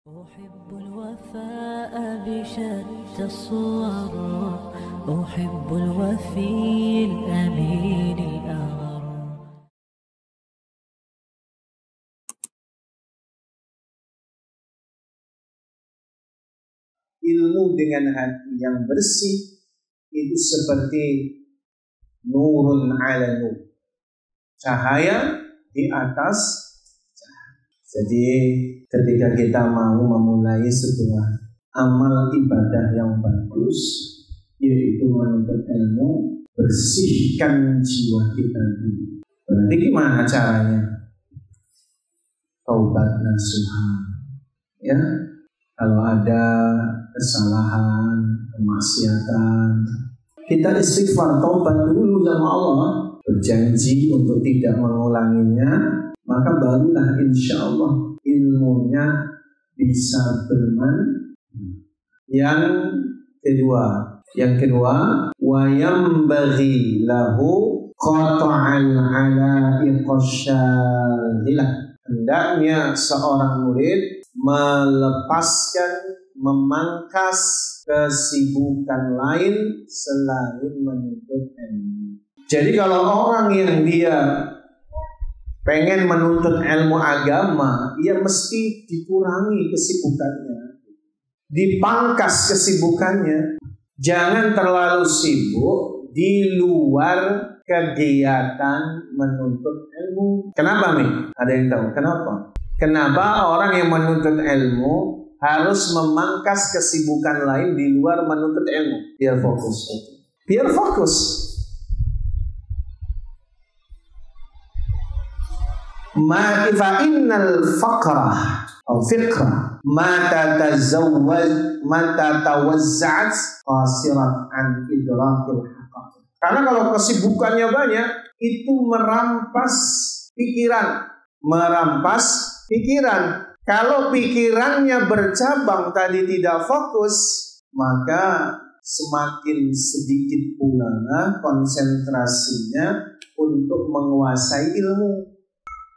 أحب الوفاء بشتى الصور أحب الوفي الأمين الأغر. Ilmu dengan hati yang bersih itu seperti nurun ala nur, cahaya di atas cahaya. Jadi ketika kita mau memulai sebuah amal ibadah yang bagus, yaitu menuntut ilmu, bersihkan jiwa kita dulu. Berarti gimana caranya? Taubat nasuha, ya. Kalau ada kesalahan, kemaksiatan, kita istighfar, taubat dulu sama Allah, berjanji untuk tidak mengulanginya, maka barulah insya Allah ilmunya bisa bermanfaat. Yang kedua, wa yambaghi lahu qata'al alaiqasyaghilah. Hendaknya seorang murid melepaskan, memangkas kesibukan lain selain menuntut ilmu. Jadi kalau orang yang dia pengen menuntut ilmu agama, ia mesti dikurangi kesibukannya, dipangkas kesibukannya. Jangan terlalu sibuk di luar kegiatan menuntut ilmu. Kenapa, Mi? Ada yang tahu kenapa? Kenapa orang yang menuntut ilmu harus memangkas kesibukan lain di luar menuntut ilmu? Biar fokus. Biar fokus. Fa innal faqrah atau fiqrah mata tawazza'at qasirat an idrakil haqq. Karena kalau kesibukannya banyak, itu merampas pikiran. Kalau pikirannya bercabang tadi tidak fokus, maka semakin sedikit pula konsentrasinya untuk menguasai ilmu.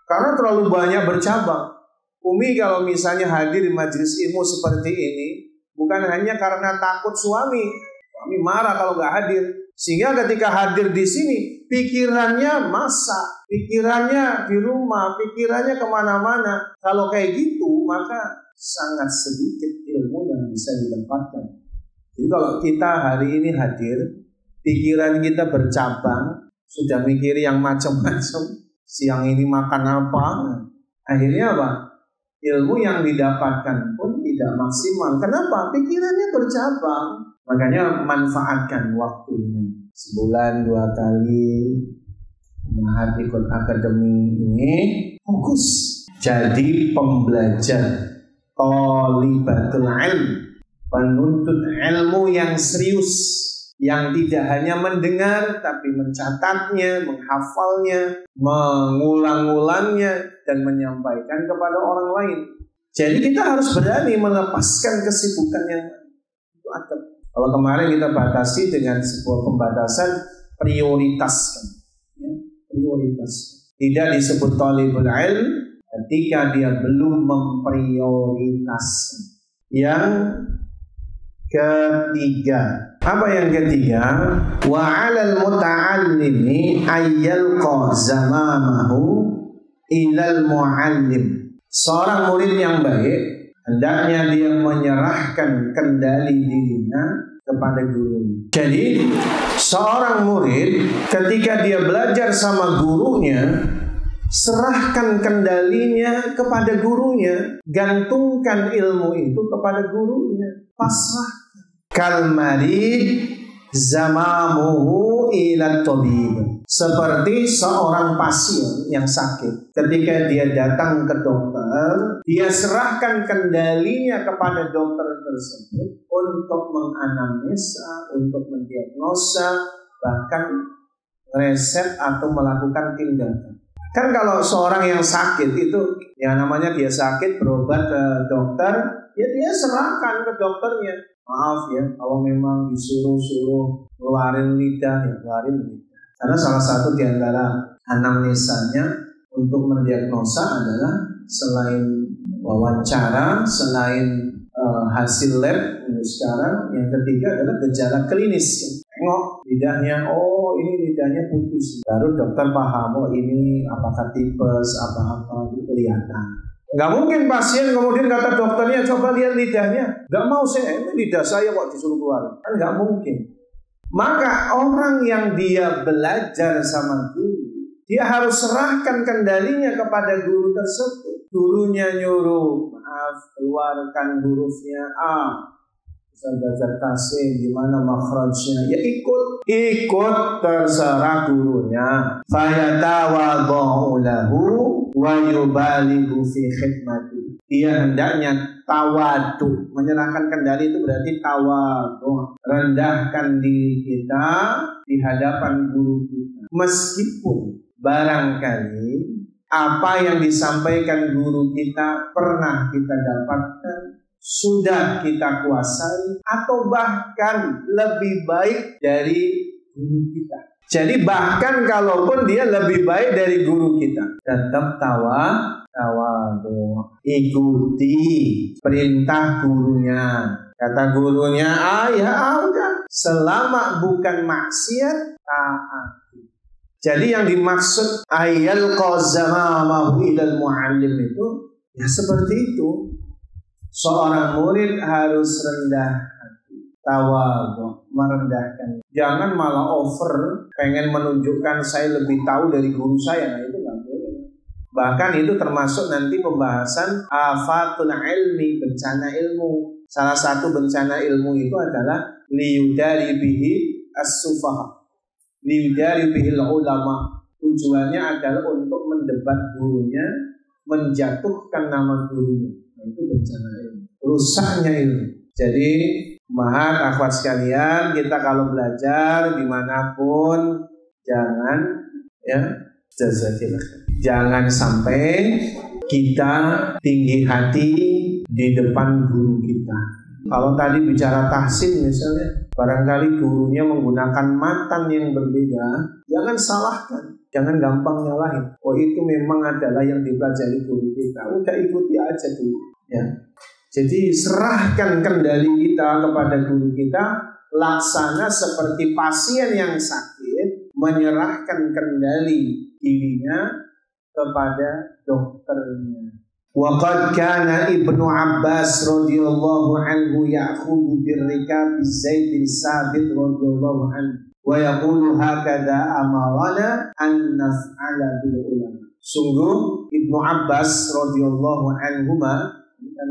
Karena terlalu banyak bercabang. Umi kalau misalnya hadir di majelis ilmu seperti ini, bukan hanya karena takut suami marah kalau nggak hadir. Sehingga ketika hadir di sini, pikirannya masak, pikirannya di rumah, pikirannya kemana-mana. Kalau kayak gitu, maka sangat sedikit ilmu yang bisa didapatkan. Jadi kalau kita hari ini hadir, pikiran kita bercabang, sudah mikir yang macam-macam. Siang ini makan apa? Akhirnya apa? Ilmu yang didapatkan pun tidak maksimal. Kenapa? Pikirannya bercabang. Makanya manfaatkan waktunya. Sebulan 2 kali Mahat ikut akademi ini, fokus jadi pembelajar, thalibatul ilm, penuntut ilmu yang serius, yang tidak hanya mendengar tapi mencatatnya, menghafalnya, mengulang-ulangnya dan menyampaikan kepada orang lain. Jadi kita harus berani melepaskan kesibukan yang itu ada. Kalau kemarin kita batasi dengan sebuah pembatasan prioritaskan, ya, prioritas. Tidak disebut thalibul ilm ketika dia belum memprioritaskan. Yang ketiga, apa yang ketiga? Wa 'alal muta'allimi ayyalqa zamamahu ilal mu'allim. Seorang murid yang baik hendaknya dia menyerahkan kendali dirinya kepada guru. Jadi seorang murid ketika dia belajar sama gurunya, serahkan kendalinya kepada gurunya, gantungkan ilmu itu kepada gurunya, pasrahkan. Kal marid zamamuhu ila tabib. Seperti seorang pasien yang sakit, ketika dia datang ke dokter, dia serahkan kendalinya kepada dokter tersebut untuk menganamnesa, untuk mendiagnosa, bahkan resep atau melakukan tindakan. Kan kalau seorang yang sakit itu, yang namanya dia sakit berobat ke dokter, ya dia serahkan ke dokternya. Maaf ya, kalau memang disuruh ngeluarin lidah, ya ngeluarin lidah. Karena salah satu di antara anamnesanya untuk mendiagnosa adalah selain wawancara, selain hasil lab sekarang, yang ketiga adalah gejala klinis. Tengok lidahnya, oh ini lidahnya putus, baru dokter paham, oh ini apakah tipes, apa-apa, itu kelihatan. Nggak mungkin pasien kemudian kata dokternya, coba lihat lidahnya, nggak mau saya, ini lidah saya kok disuruh keluar, kan nggak mungkin. Maka orang yang dia belajar sama guru, dia harus serahkan kendalinya kepada guru tersebut. Gurunya nyuruh, maaf, keluarkan hurufnya A, bisa belajar tasing, gimana makhrajnya, ya ikut terserah gurunya. Fayatawadhu lahu wa yubalighu fi khidmati. Dia hendaknya tawadu, menyerahkan kendali itu berarti tawadu, rendahkan diri kita di hadapan guru kita. Meskipun barangkali apa yang disampaikan guru kita pernah kita dapatkan, sudah kita kuasai, atau bahkan lebih baik dari guru kita. Jadi bahkan kalaupun dia lebih baik dari guru kita, tetap tawadu, ikuti perintah gurunya. Kata gurunya ya udah, selama bukan maksiat, taat. Jadi yang dimaksud ayal qazamahu ilal muallim itu ya seperti itu. Seorang murid harus rendah hati, tawadhu, merendahkan. Jangan malah over, pengen menunjukkan saya lebih tahu dari guru saya. Nah itu nggak boleh. Bahkan itu termasuk nanti pembahasan afatul ilmi, bencana ilmu. Salah satu bencana ilmu itu adalah liyudari bihi as-sufaha, liyudari bihil ulama. Tujuannya adalah untuk mendebat gurunya, menjatuhkan nama gurunya. Nah, itu bencana ilmu, rusaknya ilmu. Jadi mahat akhwat sekalian, kita kalau belajar dimanapun jangan jangan sampai kita tinggi hati di depan guru kita. Kalau tadi bicara tahsin misalnya, barangkali gurunya menggunakan matan yang berbeda, jangan salahkan, jangan gampang nyalahin. Oh itu memang adalah yang dipelajari guru kita, udah ikuti aja dulu. Ya. Jadi serahkan kendali kita kepada guru kita, laksana seperti pasien yang sakit menyerahkan kendali dirinya kepada dokternya. Waqad kana Ibnu Abbas radhiyallahu anhu ya'khudhu birrikab Zaid bin Sabit radhiyallahu anhu wa yaqulu hakadha amarana an naf'ala bil ulama. Sungguh Ibnu Abbas radhiyallahu anhuma kan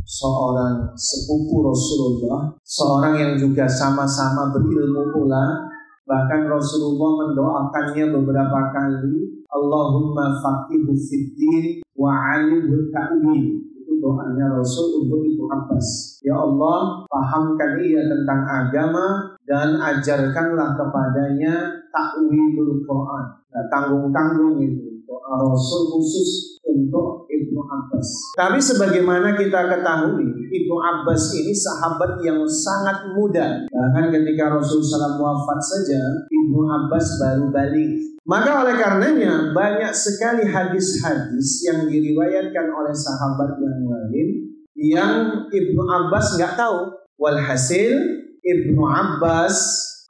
seorang sepupu Rasulullah, seorang yang juga sama-sama berilmu pula. Bahkan Rasulullah mendoakannya beberapa kali, Allahumma faqihu fiddin wa 'alimhu ta'wil. Itu doanya Rasul untuk Ibnu Abbas. Ya Allah, pahamkan ia tentang agama dan ajarkanlah kepadanya ta'wilul Quran. Nah, tanggung-tanggung itu doa Rasul khusus untuk Ibnu Abbas. Tapi sebagaimana kita ketahui, Ibnu Abbas ini sahabat yang sangat muda. Bahkan ketika Rasulullah SAW wafat saja, Ibnu Abbas baru balik. Maka oleh karenanya banyak sekali hadis-hadis yang diriwayatkan oleh sahabat yang lain yang Ibnu Abbas nggak tahu. Walhasil Ibnu Abbas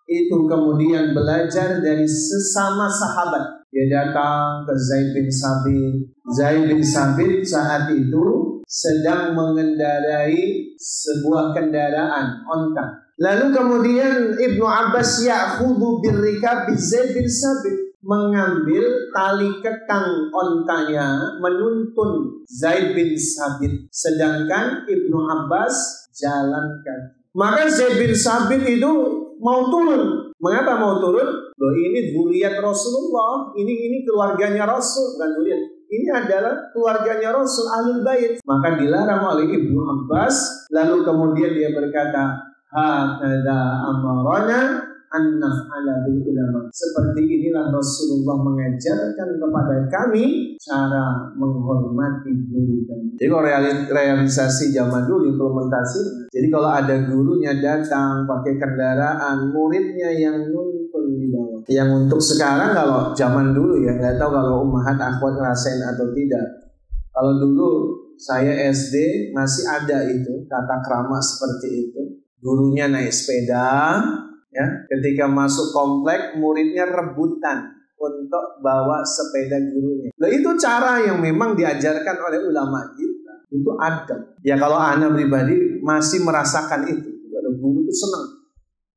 itu kemudian belajar dari sesama sahabat. Dia datang ke Zaid bin Sabit. Zaid bin Sabit saat itu sedang mengendarai sebuah kendaraan onta. Lalu kemudian Ibnu Abbas ya'khudhu birrikab Zaid bin Sabit, mengambil tali kekang ontanya, menuntun Zaid bin Sabit, sedangkan Ibnu Abbas jalan kaki. Maka Zaid bin Sabit itu mau turun. Mengapa mau turun? Loh, ini zuriat Rasulullah, ini keluarganya Rasul, bukan zuriat. Ini adalah keluarganya Rasul, Ahlul Bait. Maka dilarang oleh Ibnu Abbas. Lalu kemudian dia berkata, hakadha amarana an naf'ala bil ulama. Seperti inilah Rasulullah mengajarkan kepada kami cara menghormati guru kami. Jadi kalau realisasi zaman dulu, implementasi. Jadi kalau ada gurunya datang pakai kendaraan, muridnya yang nuntun di bawah. Yang untuk sekarang kalau zaman dulu ya, nggak tahu kalau ummahat akhwat ngerasain atau tidak. Kalau dulu saya SD masih ada itu tata krama seperti itu. Gurunya naik sepeda, ya. Ketika masuk komplek, muridnya rebutan untuk bawa sepeda gurunya. Nah, itu cara yang memang diajarkan oleh ulama kita. Itu adab. Ya kalau ana pribadi masih merasakan itu. Ada guru itu senang.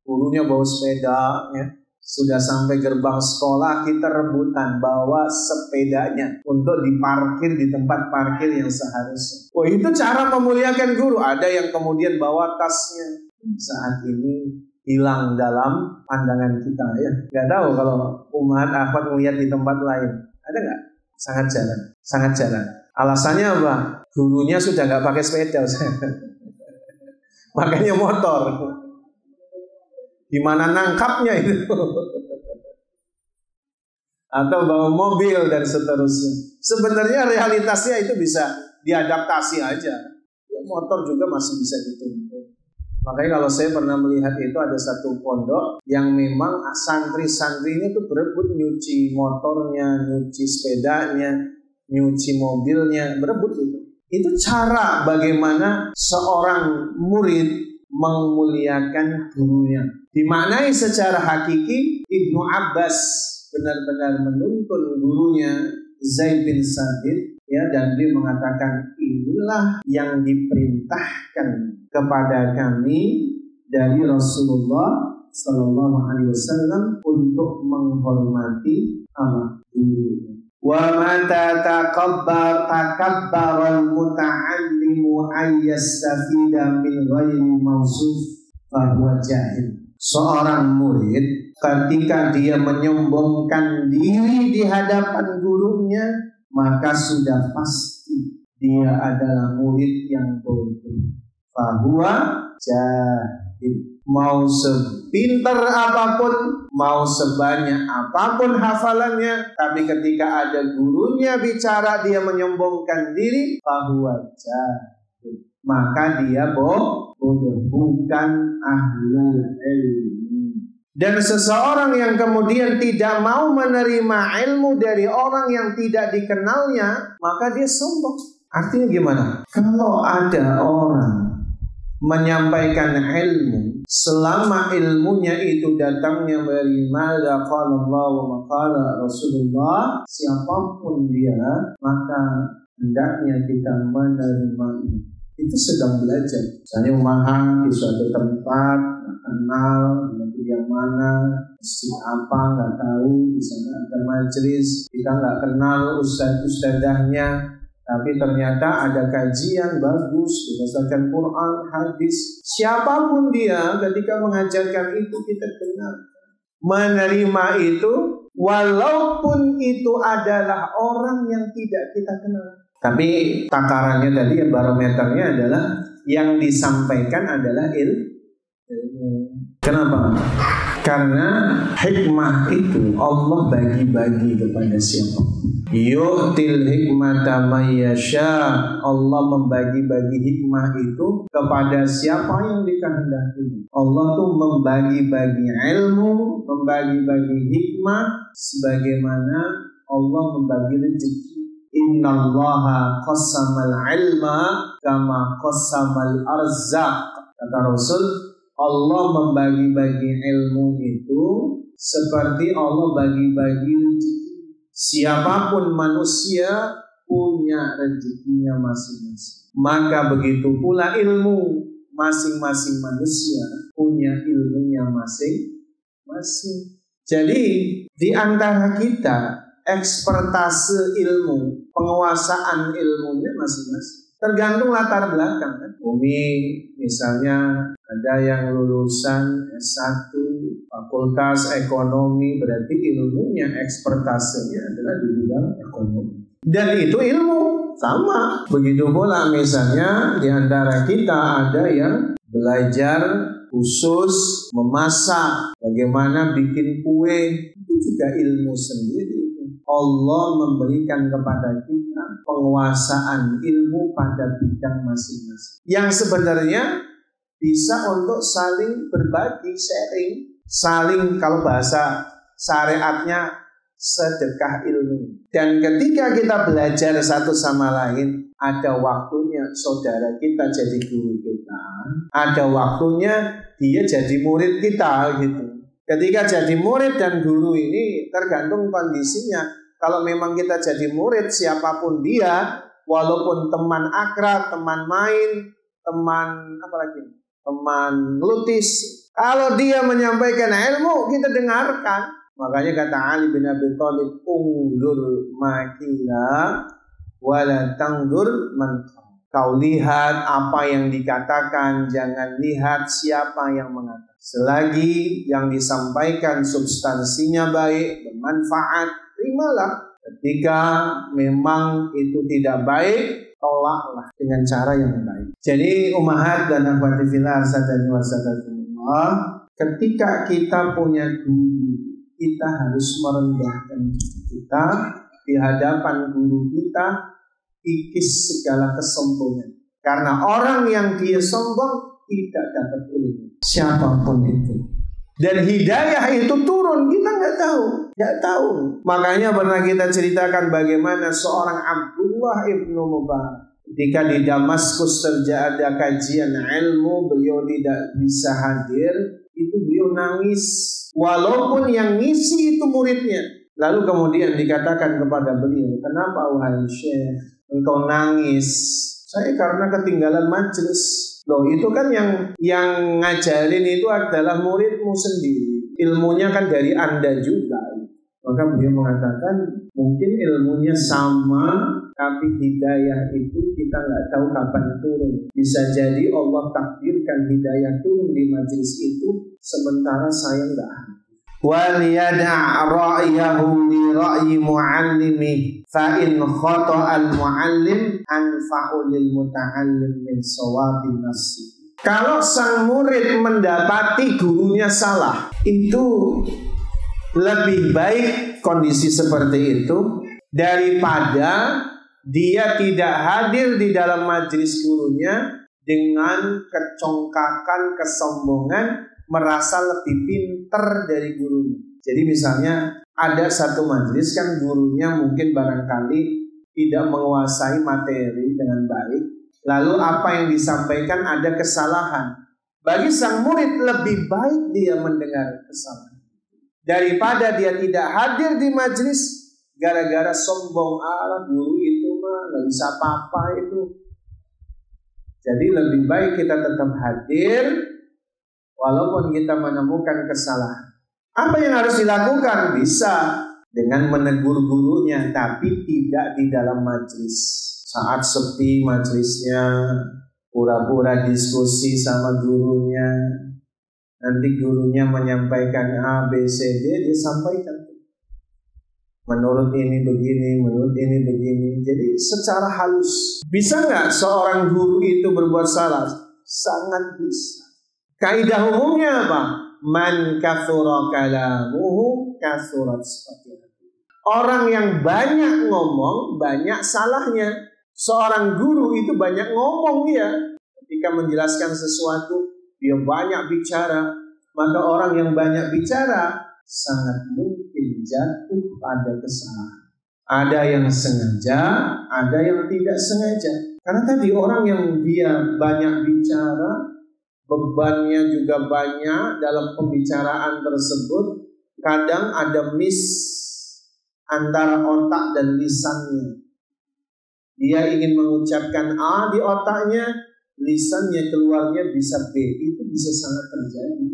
Gurunya bawa sepeda, ya. Sudah sampai gerbang sekolah, kita rebutan bawa sepedanya untuk diparkir di tempat parkir yang seharusnya. Oh, itu cara memuliakan guru. Ada yang kemudian bawa tasnya. Saat ini hilang dalam pandangan kita, ya. Gak tahu kalau umat akhwat melihat di tempat lain. Ada nggak? Sangat jarang. Sangat jarang. Alasannya apa? Gurunya sudah nggak pakai sepeda. Makanya motor. Di mana nangkapnya itu? Atau bawa mobil dan seterusnya. Sebenarnya realitasnya itu bisa diadaptasi aja. Ya, motor juga masih bisa dituntut. Makanya kalau saya pernah melihat itu ada satu pondok yang memang santri-santrinya itu berebut nyuci motornya, nyuci sepedanya, nyuci mobilnya, berebut itu. Itu cara bagaimana seorang murid memuliakan gurunya. Dimaknai secara hakiki, Ibnu Abbas benar-benar menuntun gurunya Zaid bin Sabit, ya, dan dia mengatakan inilah yang diperintahkan kepada kami dari Rasulullah Sallallahu Alaihi Wasallam untuk menghormati Allah guru. Wa mata takabbara al-muta'allimu ayyastafida min ghairi mawsuf fahuwa jahil. Seorang murid ketika dia menyombongkan diri di hadapan gurunya, maka sudah pasti dia adalah murid yang bodoh. Fahuwa jahil. Mau sepintar apapun, mau sebanyak apapun hafalannya, tapi ketika ada gurunya bicara, dia menyombongkan diri, fahuwa jahil, maka dia bodoh, bukan ahlul ilmi. Dan seseorang yang kemudian tidak mau menerima ilmu dari orang yang tidak dikenalnya, maka dia sombong. Artinya gimana? Kalau ada orang menyampaikan ilmu, selama ilmunya itu datangnya dari mada qala Allah wa maqala Rasulullah, siapapun dia, maka hendaknya kita menerima itu sedang belajar. Misalnya umahan di suatu tempat, nggak kenal, itu yang mana, masjid apa, nggak tahu, di sana ada majelis, kita nggak kenal ustadz-ustadzahnya, tapi ternyata ada kajian bagus berdasarkan Quran, hadis. Siapapun dia, ketika mengajarkan itu kita kenal. Menerima itu, walaupun itu adalah orang yang tidak kita kenal. Tapi takarannya tadi, barometernya adalah yang disampaikan adalah ilmu. Kenapa? Karena hikmah itu Allah bagi-bagi kepada siapa. Yu'til hikmata may yasha. Allah membagi-bagi hikmah itu kepada siapa yang dikehendaki. Allah tuh membagi-bagi ilmu, membagi-bagi hikmah sebagaimana Allah membagi rezeki. Innallaha qassamal ilma kama qassamal arzaq. Kata Rasul, Allah membagi-bagi ilmu itu seperti Allah bagi-bagi rezeki. Siapapun manusia punya rezekinya masing-masing. Maka begitu pula ilmu, masing-masing manusia punya ilmunya masing-masing. Jadi di antara kita ekspertase ilmu, penguasaan ilmunya masing-masing. Tergantung latar belakang kan. Umi misalnya ada yang lulusan S1 Fakultas Ekonomi, berarti ilmunya, ekspertasenya adalah di bidang ekonomi. Dan itu ilmu sama. Begitu pula misalnya di antara kita ada yang belajar khusus memasak, bagaimana bikin kue, itu juga ilmu sendiri. Allah memberikan kepada kita penguasaan ilmu pada bidang masing-masing, yang sebenarnya bisa untuk saling berbagi, sharing, saling, kalau bahasa syariatnya sedekah ilmu. Dan ketika kita belajar satu sama lain, ada waktunya saudara kita jadi guru kita, ada waktunya dia jadi murid kita gitu. Ketika jadi murid dan guru ini tergantung kondisinya. Kalau memang kita jadi murid siapapun dia, walaupun teman akrab, teman main, teman teman lutis, kalau dia menyampaikan ilmu kita dengarkan. Makanya kata Ali bin Abi Thalib, "Ungdur makila wala tangdur man." Kau lihat apa yang dikatakan, jangan lihat siapa yang mengatakan. Selagi yang disampaikan substansinya baik, bermanfaat, terimalah. Ketika memang itu tidak baik, tolaklah dengan cara yang baik. Jadi ummahat dan akhwati fillah sadani wa sadakumullah, ketika kita punya guru, kita harus merendahkan diri kita di hadapan guru kita, ikis segala kesombongan. Karena orang yang dia sombong tidak dapat ilmu, siapapun itu. Dan hidayah itu turun, kita nggak tahu. Makanya pernah kita ceritakan bagaimana seorang Abdullah ibnu Mubarak ketika di Damaskus terjadi kajian ilmu, beliau tidak bisa hadir. Itu beliau nangis, walaupun yang ngisi itu muridnya. Lalu kemudian dikatakan kepada beliau, "Kenapa wahai Syekh engkau nangis?" "Saya karena ketinggalan majelis." Loh, itu kan yang ngajarin itu adalah muridmu sendiri. Ilmunya kan dari Anda juga. Maka beliau mengatakan, mungkin ilmunya sama, tapi hidayah itu kita nggak tahu kapan turun. Bisa jadi Allah takdirkan hidayah turun di majelis itu, sementara saya nggak ada. وَلْيَدَعْ رَأْيَهُ لِرَأْيِ مُعَلِّمِهِ فَإِنْ خَطَأَ الْمُعَلِّمِ أَنْفَعُ لِلْمُتَعَلِّمِ مِنْ صَوَابِ نَفْسِهِ. Kalau sang murid mendapati gurunya salah, itu lebih baik kondisi seperti itu daripada dia tidak hadir di dalam majelis gurunya dengan kecongkakan, kesombongan, merasa lebih pinter dari gurunya. Jadi misalnya ada satu majelis kan gurunya mungkin barangkali tidak menguasai materi dengan baik, lalu apa yang disampaikan ada kesalahan. Bagi sang murid lebih baik dia mendengar kesalahan daripada dia tidak hadir di majelis gara-gara sombong, guru itu mah nggak bisa apa-apa itu. Jadi lebih baik kita tetap hadir walaupun kita menemukan kesalahan. Apa yang harus dilakukan? Bisa dengan menegur gurunya, tapi tidak di dalam majelis. Saat sepi majelisnya, pura-pura diskusi sama gurunya. Nanti gurunya menyampaikan A, B, C, D, dia sampaikan. Menurut ini begini, menurut ini begini. Jadi secara halus. Bisa nggak seorang guru itu berbuat salah? Sangat bisa. Kaidah umumnya apa? Man kathura kalamuhu kathurat sifatuhu. Orang yang banyak ngomong, banyak salahnya. Seorang guru itu banyak ngomong dia. Ketika menjelaskan sesuatu, dia banyak bicara. Maka orang yang banyak bicara sangat mungkin jatuh pada kesalahan. Ada yang sengaja, ada yang tidak sengaja. Karena tadi orang yang dia banyak bicara, bebannya juga banyak dalam pembicaraan tersebut. Kadang ada miss antara otak dan lisannya. Dia ingin mengucapkan A di otaknya, lisannya keluarnya bisa B. Itu bisa sangat terjadi,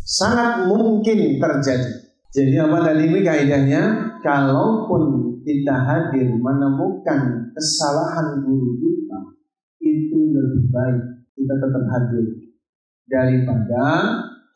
sangat mungkin terjadi. Jadi apa tadi kaidahnya? Kalaupun kita hadir menemukan kesalahan guru kita, itu lebih baik kita tetap hadir daripada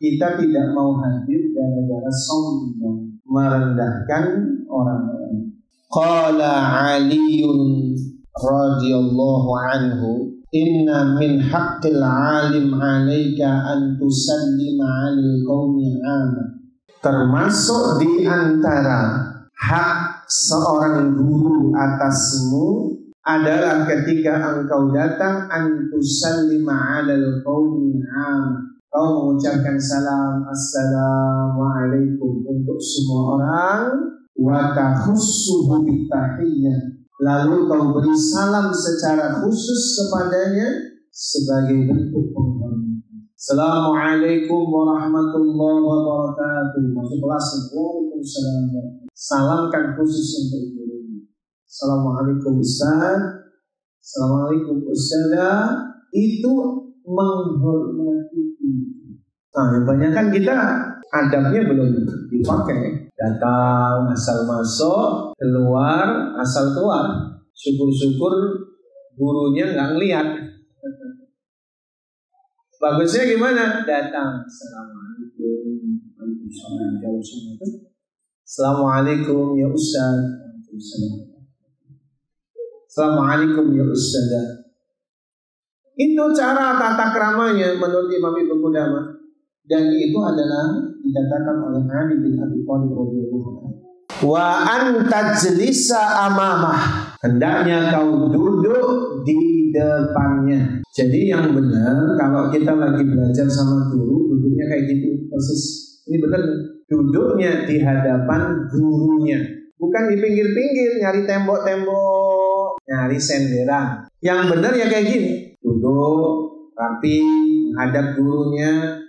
kita tidak mau hadir gara-gara sombong, merendahkan orang lain. Qala Aliun radhiyallahu anhu, inna min haqqil alim 'alaika an tusallima 'alal qaumi 'ama. Termasuk di antara hak seorang guru atasmu adalah ketika engkau datang an tusallima 'alal qaumi 'ama, kau mengucapkan salam assalamualaikum untuk semua orang, wa tahussuhu bitahiyyah, lalu kau beri salam secara khusus kepadanya sebagai bentuk penghormatan. Assalamualaikum warahmatullahi wabarakatuh. Masuk kelas. Waalaikumsalam. Salamkan khusus untuk gurunya. Assalamualaikum Ustaz. Assalamualaikum Ustazah. Itu menghormati. Nah, kebanyakan kita adabnya belum dipakai. Datang asal masuk, keluar asal keluar. Syukur-syukur gurunya nggak ngelihat. Bagusnya gimana? Datang. Assalamualaikum. Waalaikumsalam. Jauh semua itu. Assalamualaikum ya Ustaz. Assalamualaikum ya Ustazah. Itu cara tata keramanya menurut Imam Ibnu Qudamah. Dan itu adalah dikatakan oleh Ali bin Abi Thalib radhiyallahu anhu. Wa antajlisa amamah. Hendaknya kau duduk di depannya. Jadi yang benar kalau kita lagi belajar sama guru, duduknya kayak gitu persis. Ini benar, duduknya di hadapan gurunya, bukan di pinggir-pinggir nyari tembok-tembok, nyari senderan. Yang benar ya kayak gini, duduk rapi menghadap gurunya.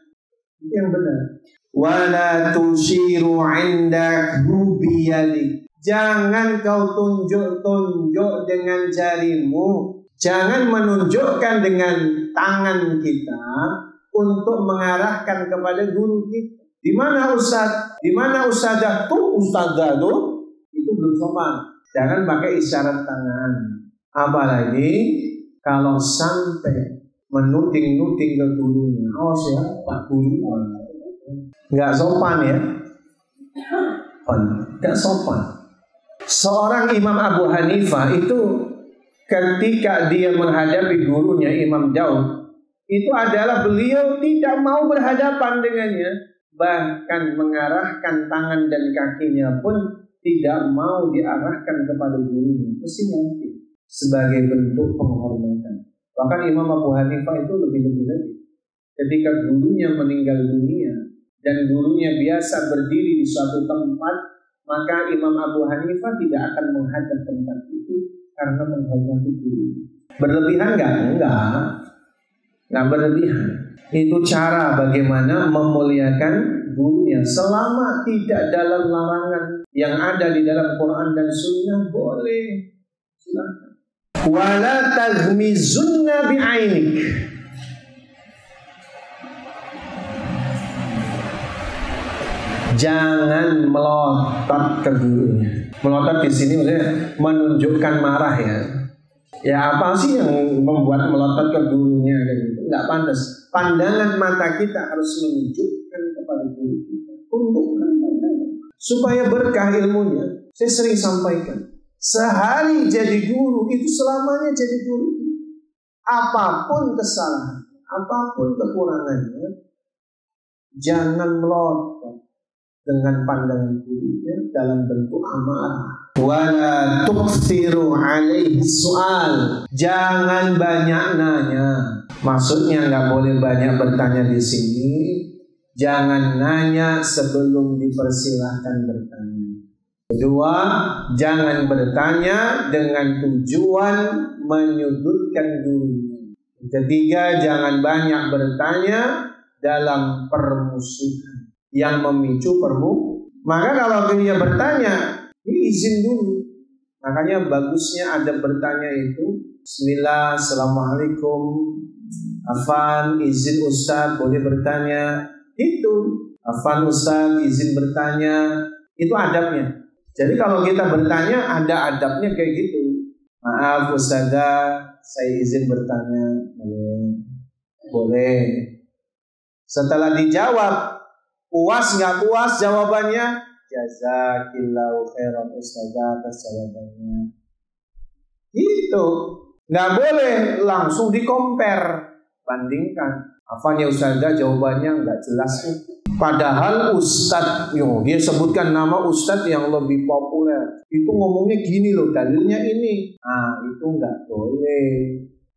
Itu yang benar. Wala tushiru 'indahu biyadi. Jangan kau tunjuk-tunjuk dengan jarimu. Jangan menunjukkan dengan tangan kita untuk mengarahkan kepada guru kita. Di mana Ustaz? Di mana Ustazah? Tuh Ustazah tuh. Itu belum sopan. Jangan pakai isyarat tangan. Apalagi kalau sampai menuding-nuding ke gurunya. Oh siapa guru? Nggak sopan ya. Nggak sopan. Seorang Imam Abu Hanifah itu ketika dia menghadapi gurunya Imam Daud, itu adalah beliau tidak mau berhadapan dengannya, bahkan mengarahkan tangan dan kakinya pun tidak mau diarahkan kepada gurunya. Mesti nanti sebagai bentuk penghormatan. Bahkan Imam Abu Hanifah itu lebih-lebih lagi. Ketika gurunya meninggal dunia dan gurunya biasa berdiri di suatu tempat, maka Imam Abu Hanifah tidak akan menghadap tempat itu karena menghormati guru. Berlebihan enggak? Enggak berlebihan. Itu cara bagaimana memuliakan gurunya selama tidak dalam larangan yang ada di dalam Quran dan Sunnah, boleh. Silakan. Wala taghmizunna bi'ainik. Jangan melotot ke gurunya. Melotot di sini maksudnya menunjukkan marah ya. Ya apa sih yang membuat melotot ke gurunya gitu? Enggak pantas. Pandangan mata kita harus menunjukkan kepada guru kita. Tundukkan pandangan supaya berkah ilmunya. Saya sering sampaikan, sehari jadi guru itu selamanya jadi guru. Apapun kesalahan, apapun kekurangannya, jangan melotot dengan pandangan gurunya dalam bentuk amarah. Wala tuksiru alaihi soal. Jangan banyak nanya. Maksudnya nggak boleh banyak bertanya di sini. Jangan nanya sebelum dipersilahkan bertanya. Kedua, jangan bertanya dengan tujuan menyudutkan gurunya. Ketiga, jangan banyak bertanya dalam permusuhan yang memicu Maka kalau dia bertanya, ini izin dulu. Makanya bagusnya ada bertanya itu, Bismillah, Assalamualaikum, Afan, izin Ustaz, boleh bertanya. Itu, Afan Ustaz, izin bertanya. Itu adabnya. Jadi kalau kita bertanya, ada adabnya kayak gitu. Maaf Ustazah, saya izin bertanya. Boleh. Setelah dijawab, puas nggak puas jawabannya? Jazakillahu khairan Ustazah atas jawabannya. Itu nggak boleh langsung di-compare, bandingkan. Apanya Ustazah jawabannya nggak jelas nih. Padahal Ustadz, dia sebutkan nama Ustadz yang lebih populer. Itu ngomongnya gini loh, dalilnya ini. Itu nggak boleh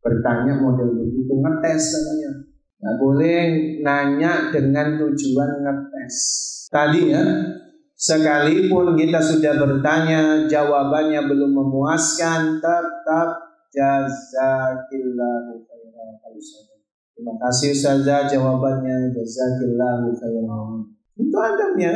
bertanya model begitu, ngetes namanya. Nggak boleh nanya dengan tujuan ngetes. Tadi ya, sekalipun kita sudah bertanya, jawabannya belum memuaskan, tetap jazakillahu khairan. Terima kasih Ustazah, jawabannya jazakillahu khairan. Itu adabnya.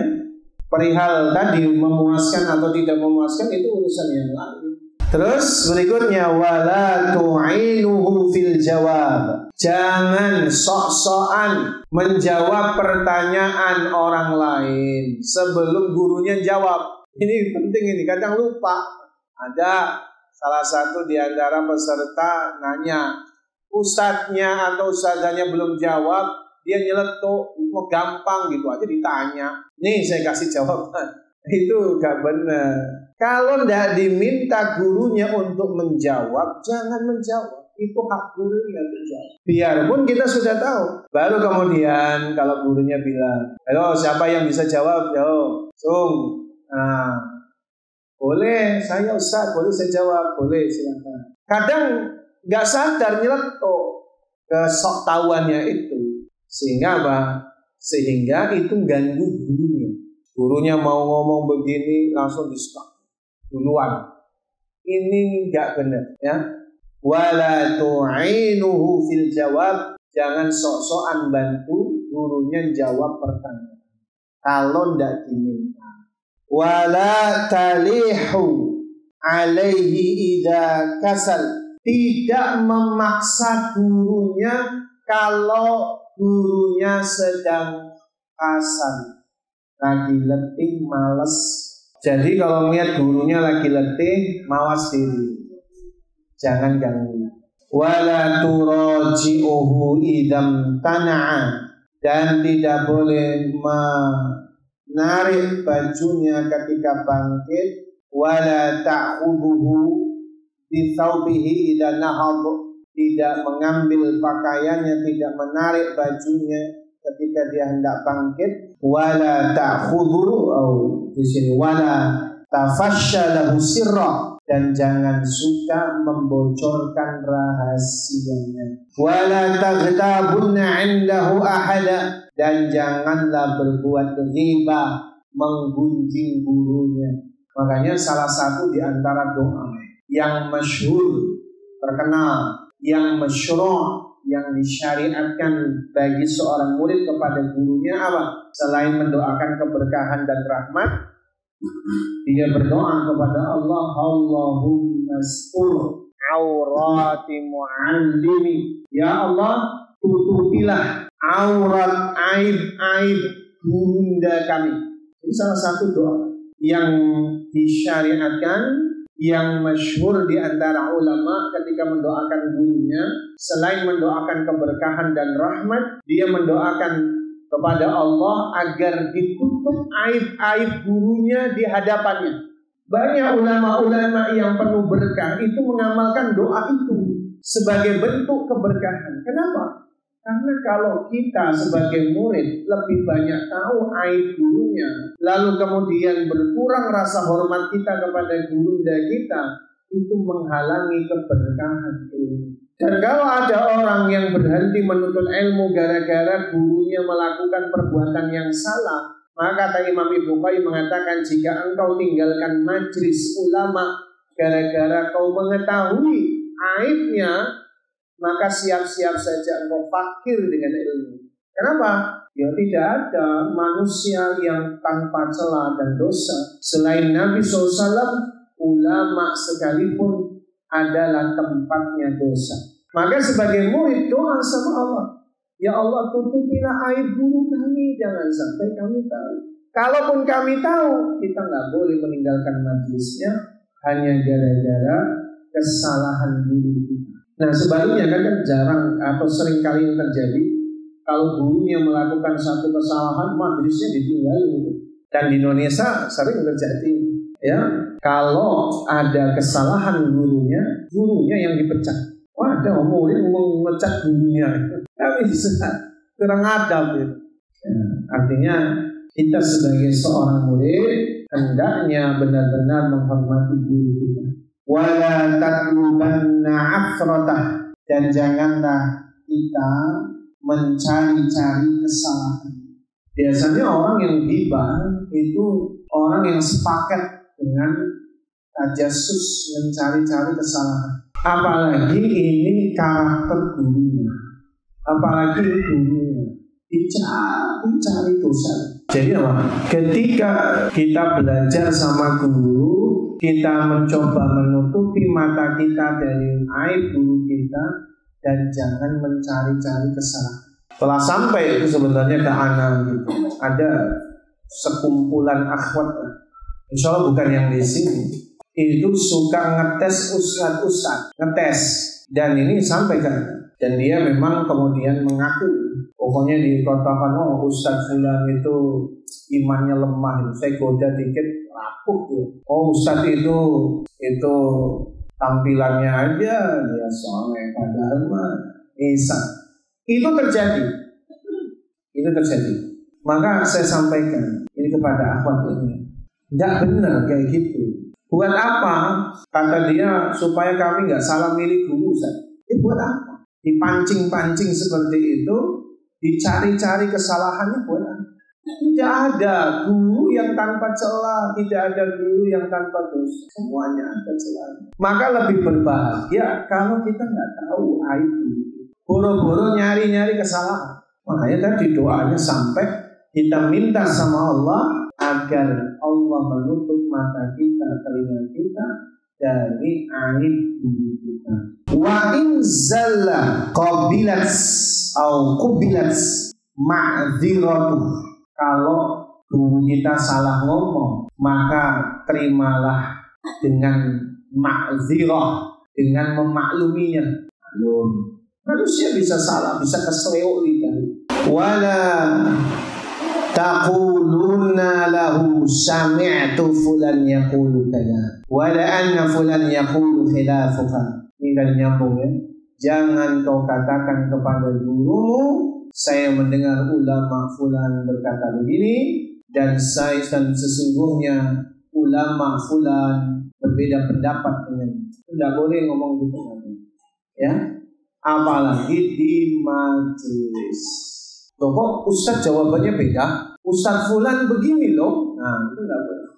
Perihal tadi memuaskan atau tidak memuaskan itu urusan yang lain. Terus berikutnya wala tu'inuhu fil jawab. Jangan sok-sokan menjawab pertanyaan orang lain sebelum gurunya jawab. Ini penting, ini kadang lupa. Ada salah satu di antara peserta nanya, ustadznya atau ustadzanya belum jawab, dia nyeletuk, gampang gitu aja ditanya. Nih saya kasih jawaban. Itu gak benar. Kalau tidak diminta gurunya untuk menjawab, jangan menjawab. Itu hak gurunya menjawab. Biarpun kita sudah tahu. Baru kemudian kalau gurunya bilang, halo siapa yang bisa jawab? Yo, Sung. Nah, boleh saya Ustaz, boleh saya jawab, boleh silakan. Kadang nggak sadar nyeletuk kesok tahuannya itu, sehingga apa? Sehingga itu ganggu gurunya. Gurunya mau ngomong begini langsung di-stop duluan. Ini nggak benar ya. Wala tu'inuhu fil jawab. Jangan sok-sokan bantu gurunya jawab pertanyaan kalau tidak diminta. Wala talihu alaihi idza kasal. Tidak memaksa gurunya kalau gurunya sedang kasal, lagi letih, malas. Jadi kalau melihat gurunya lagi letih, mawas diri, jangan ganggu. Wala turaji'uhu idam tana'a. Dan tidak boleh menarik bajunya ketika bangkit. Wala ta'khuduhu bi thawbihi idza nahad. Tidak mengambil pakaiannya, tidak menarik bajunya ketika dia hendak bangkit. Wala ta'khudhu di sini wala tafashshalahu sirra. Dan jangan suka membocorkan rahasianya. Wala taghtabunna 'indahu ahada. Dan janganlah berbuat ghibah, menggunjing gurunya. Makanya salah satu di antara doa yang masyhur, terkenal, yang masyru', yang disyariatkan bagi seorang murid kepada gurunya apa? Selain mendoakan keberkahan dan rahmat, dia berdoa kepada Allah, Allahumma astur aurati muallimi. Ya Allah, tutupilah aurat aib-aib bunda kami. Ini salah satu doa yang disyariatkan, yang masyhur di antara ulama ketika mendoakan gurunya. Selain mendoakan keberkahan dan rahmat, dia mendoakan kepada Allah agar ditutup aib-aib gurunya di hadapannya. Banyak ulama-ulama yang penuh berkah itu mengamalkan doa itu sebagai bentuk keberkahan. Kenapa? Karena kalau kita sebagai murid lebih banyak tahu aib gurunya, lalu kemudian berkurang rasa hormat kita kepada gurunda kita, itu menghalangi keberkahan ilmu. Dan kalau ada orang yang berhenti menuntut ilmu gara-gara gurunya melakukan perbuatan yang salah, maka kata Imam Ibnu Qayyim mengatakan, jika engkau tinggalkan majlis ulama gara-gara kau mengetahui aibnya, maka siap-siap saja engkau fakir dengan ilmu. Kenapa? Ya tidak ada manusia yang tanpa celah dan dosa. Selain Nabi SAW, ulama sekalipun adalah tempatnya dosa. Maka sebagai murid doa sama Allah, ya Allah tutupilah aib guru kami, jangan sampai kami tahu. Kalaupun kami tahu, kita nggak boleh meninggalkan majlisnya hanya gara-gara kesalahan guru kita. Nah sebaliknya kan jarang atau sering kali yang terjadi, kalau gurunya melakukan satu kesalahan, majlisnya ditinggalin. Dan di Indonesia sering terjadi, ya, kalau ada kesalahan gurunya yang dipecat. Wah, ada murid memecat gurunya, tapi kurang adab itu. Ya, artinya kita sebagai seorang murid hendaknya benar-benar menghormati guru kita. Wala tatlubanna afratah, dan janganlah kita mencari-cari kesalahan. Biasanya orang yang ghibah itu orang yang sepakat dengan tajasus, mencari-cari kesalahan. Apalagi ini karakter gurunya, apalagi gurunya dicari dosa. Jadi apa? Ketika kita belajar sama guru, kita mencoba menutupi mata kita dari aib guru kita dan jangan mencari-cari kesalahan. Setelah sampai itu sebenarnya ke anak gitu, ada sekumpulan akhwat, insya Allah bukan yang di sini, itu suka ngetes ustadz, ngetes, dan ini sampai kan, dan dia memang kemudian mengaku, pokoknya dikatakan oh ustadz fulan itu imannya lemah, saya goda dikit rapuh ya. Oh ustadz itu tampilannya aja dia soleh padahal mah Isa. Itu terjadi. Maka saya sampaikan ini kepada akhwat ini, tidak benar kayak gitu. Buat apa? Kata dia supaya kami nggak salah milih guru. Buat apa? Dipancing-pancing seperti itu, dicari-cari kesalahannya buat apa? Tidak ada guru yang tanpa celah, tidak ada guru yang tanpa dosa. Semuanya ada celahnya. Maka lebih berbahagia kalau kita nggak tahu aib guru. Boro-boro nyari-nyari kesalahan. Makanya tadi doanya sampai kita minta sama Allah agar Allah menutup mata kita, telinga kita dari aib guru kita. Wa in zalla qabilat au qubilat ma'dziratuh. Kalau guru kita salah ngomong, maka terimalah dengan ma'dzirah, dengan memakluminya. Manusia bisa salah, bisa kesleo lidah. Wala taqulunna lahu sami'tu fulan yaqulu kada wala anna fulan yaqulu khilafuha. Ini kan nyambung ya. Jangan kau katakan kepada gurumu, saya mendengar ulama fulan berkata begini, dan sesungguhnya ulama fulan berbeda pendapat dengan. Tidak boleh ngomong gitu ya. Apalagi di majelis. Loh kok Ustadz jawabannya beda? Ustadz fulan begini loh. Nah itu tidak boleh.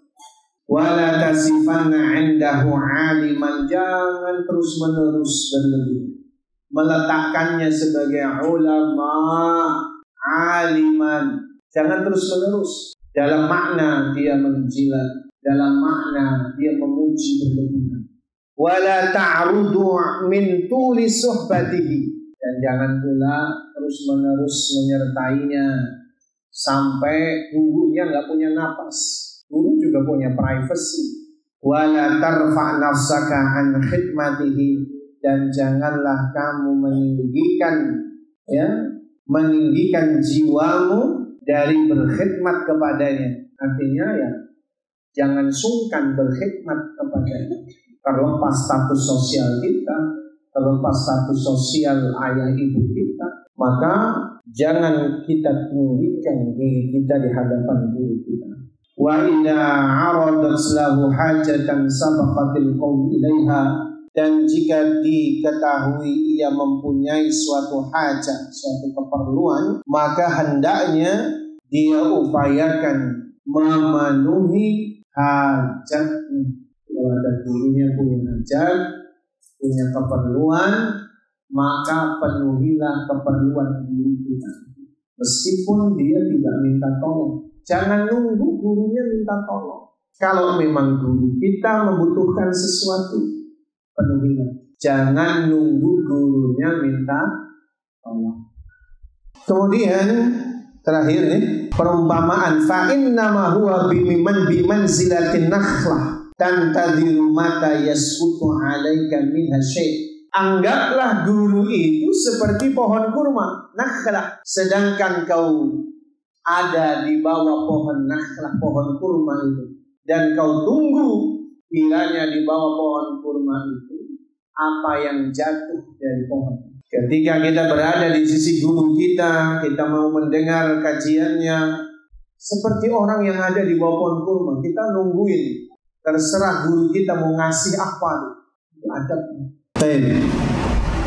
Wala tasifanna indahu aliman. Jangan terus menerus berlebih meletakkannya sebagai ulama aliman. Jangan terus menerus. Dalam makna dia menjilat, dalam makna dia memuji berlebihan. Wala ta'rudu min tuli suhbatihi. Dan jangan pula terus menerus menyertainya sampai gurunya nggak punya napas. Guru juga punya privacy. Wala tarfa' nafsaka an khidmatihi. Dan janganlah kamu meninggikan jiwamu dari berkhidmat kepadanya. Artinya ya jangan sungkan berkhidmat kepadanya. Terlepas status sosial kita, terlepas status sosial ayah ibu kita, maka jangan kita tinggikan diri kita di hadapan guru kita. Wa idza 'aradat lahu hajatan sabaqatil qaum ilaiha. Dan jika diketahui ia mempunyai suatu hajat, suatu keperluan, maka hendaknya dia upayakan memenuhi hajatnya. Kalau ada gurunya punya hajat, punya keperluan, maka penuhilah keperluan guru kita. Meskipun dia tidak minta tolong. Jangan nunggu gurunya minta tolong. Kalau memang guru kita membutuhkan sesuatu, penuhilah. Jangan nunggu gurunya minta tolong. Kemudian terakhir nih, perumpamaan fa innama huwa bimanzilatin nakhlah tantadhiru mata yasqutu 'alaika minha syai'. Anggaplah guru itu seperti pohon kurma, nakhlah, sedangkan kau ada di bawah pohon nakhlah, pohon kurma itu, dan kau tunggu kiranya di bawah pohon kurma itu apa yang jatuh dari pohon. Ketika kita berada di sisi guru kita, kita mau mendengar kajiannya, seperti orang yang ada di bawah pohon kurma, kita nungguin. Terserah guru kita mau ngasih apa, itu adabnya.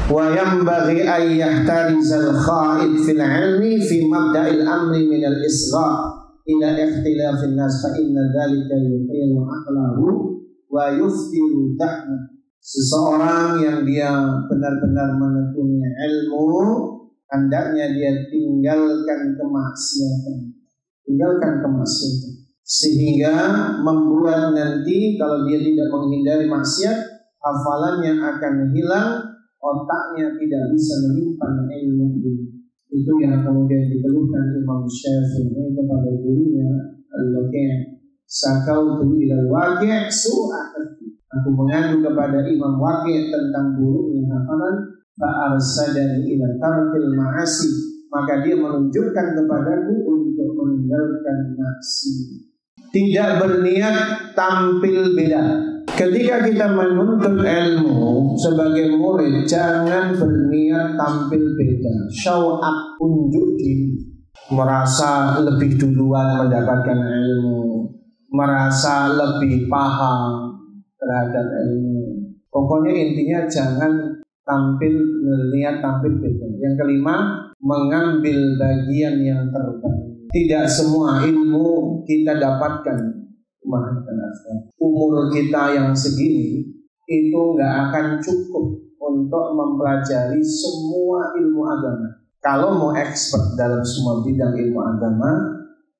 Wa yanbaghi an yahtarizal kha'id fil ilmi fi mabda'il amri min al-isgha' ila ikhtilafin nas fa inna dhalika yuhilu aqlahu wa yuftiru da'na. Seseorang yang dia benar-benar menekuni ilmu, hendaknya dia tinggalkan kemaksiatan, sehingga membuat nanti kalau dia tidak menghindari maksiat, hafalannya akan hilang, otaknya tidak bisa menyimpan ilmu itu. Itu yang kemudian dikeluhkan Imam Syafi'i kepada gurunya Al-Waqi', sakautu ilal Waqi' su'at. Aku mengadu kepada Imam Waqi' tentang buruknya hafalan, fa'arsadani ila tarkil ma'asi, maka dia menunjukkan kepadaku untuk meninggalkan maksiat. Tidak berniat tampil beda. Ketika kita menuntut ilmu sebagai murid, jangan berniat tampil beda. Show up, unjuk diri, merasa lebih duluan mendapatkan ilmu, merasa lebih paham terhadap ilmu. Pokoknya intinya jangan berniat tampil beda. Yang kelima, mengambil bagian yang terbaik. Tidak semua ilmu kita dapatkan. Umur kita yang segini itu nggak akan cukup untuk mempelajari semua ilmu agama. Kalau mau expert dalam semua bidang ilmu agama,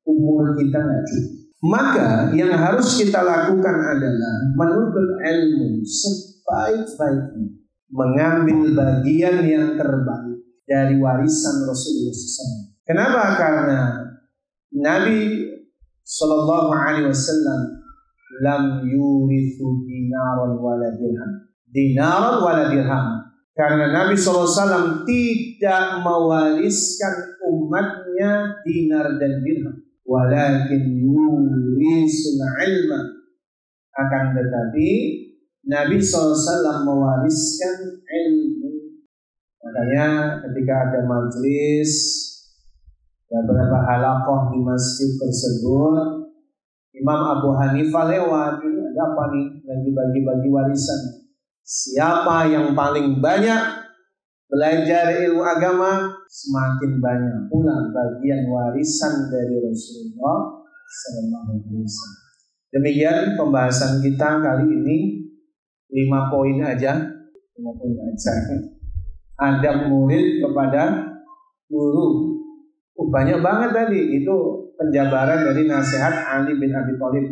umur kita nggak cukup. Maka yang harus kita lakukan adalah menuntut ilmu sebaik-baiknya, mengambil bagian yang terbaik dari warisan Rasulullah SAW. Kenapa? Karena Nabi Sallallahu Alaihi Wasallam lam yurithu dinaran wala dirham. Karena Nabi SAW tidak mewariskan umatnya dinar dan dirham, walakin yurisul ilma. Akan tetapi Nabi SAW mewariskan ilmu. Makanya ketika ada majelis, beberapa halaqah di masjid tersebut, Imam Abu Hanifah lewat, ini ada apa nih? Lagi bagi-bagi warisan. Siapa yang paling banyak belajar ilmu agama, semakin banyak pula bagian warisan dari Rasulullah SAW. Demikian pembahasan kita kali ini, 5 poin aja. Adab murid kepada guru. Banyak banget tadi, itu penjabaran dari nasihat Ali bin Abi Thalib.